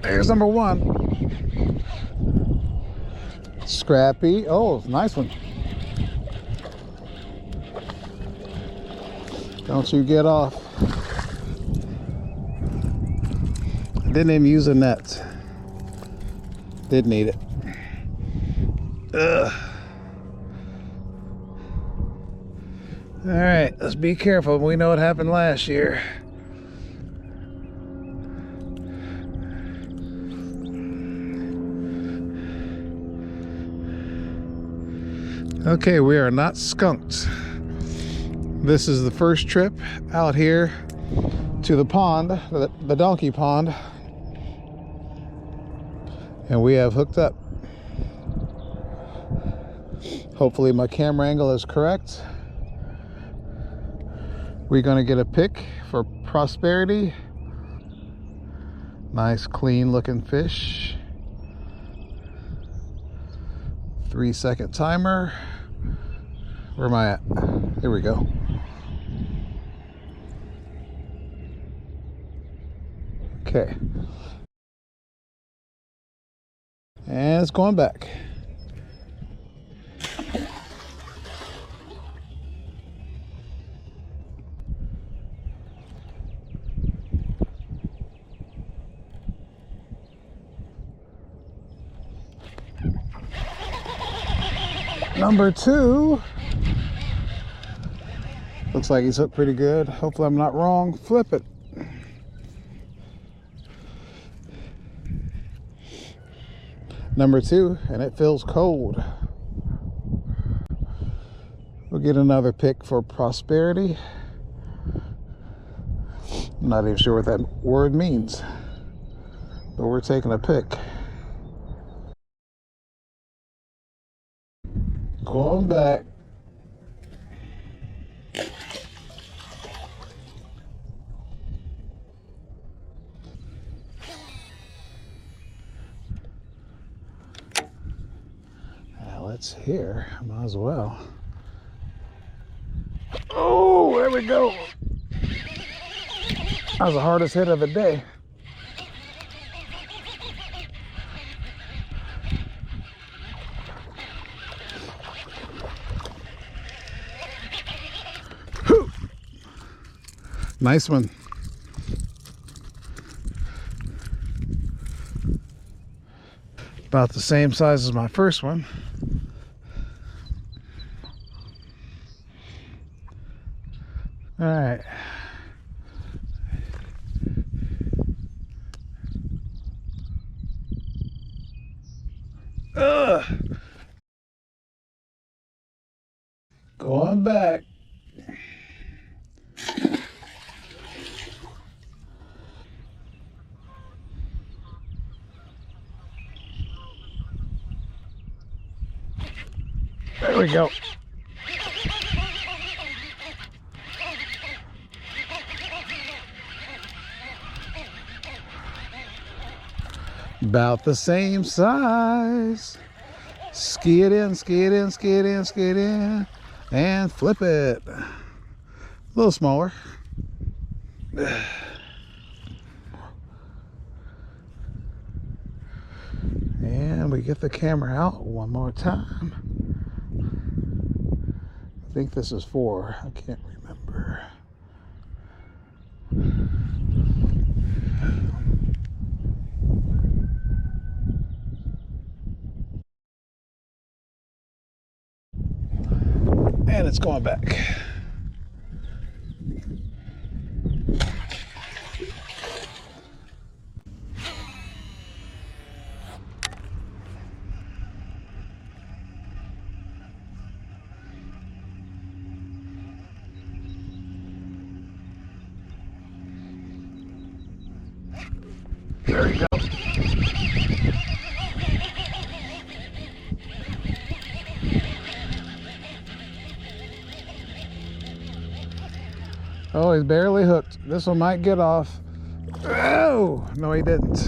There's number one. Scrappy. Oh, nice one. Don't you get off. Didn't even use a net. Did need it. Ugh. All right, let's be careful. We know what happened last year. Okay, we are not skunked. This is the first trip out here to the pond, the donkey pond, and we have hooked up. Hopefully my camera angle is correct. We're gonna get a pic for prosperity. Nice clean looking fish. 3-second timer. Where am I at? Here we go. Okay. And it's going back. Number two. Looks like he's hooked pretty good. Hopefully I'm not wrong. Flip it. Number two, and it feels cold. We'll get another pick for prosperity. I'm not even sure what that word means, but we're taking a pick. Going back. It's here. Might as well. Oh, there we go. That was the hardest hit of the day. Whew. Nice one. About the same size as my first one. All right. Ugh. Going back. There we go. About the same size. Ski it in, ski it in, ski it in, ski it in, and flip it. A little smaller. And we get the camera out one more time. I think this is 4. I can't remember. And it's going back. There you go. Oh, he's barely hooked. This one might get off. Oh, no, he didn't.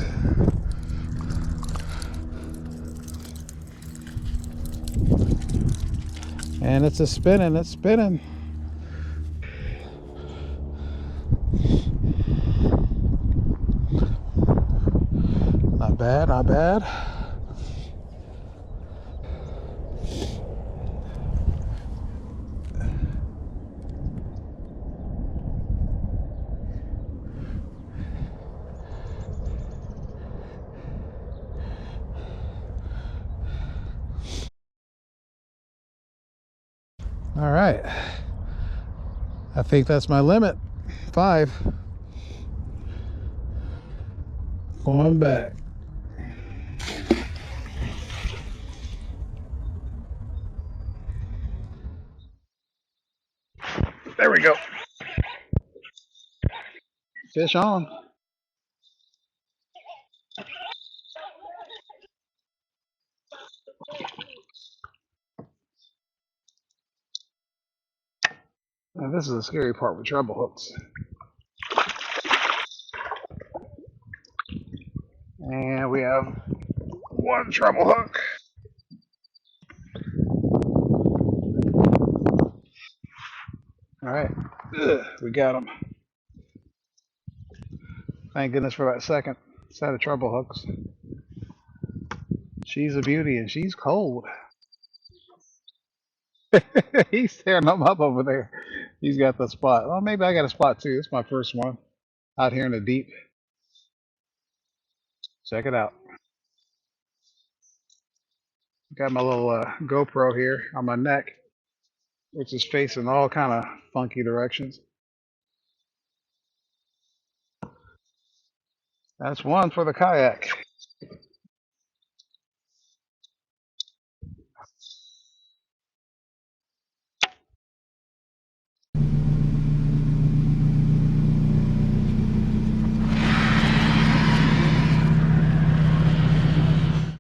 And it's spinning. Not bad, not bad. All right. I think that's my limit. 5. Going back. There we go. Fish on. Now, this is the scary part with treble hooks. And we have one treble hook. All right. We got him. Thank goodness for that second set of treble hooks. She's a beauty and she's cold. He's tearing them up over there. He's got the spot. Well, maybe I got a spot too. It's my first one out here in the deep. Check it out. Got my little GoPro here on my neck, which is facing all kind of funky directions. That's one for the kayak.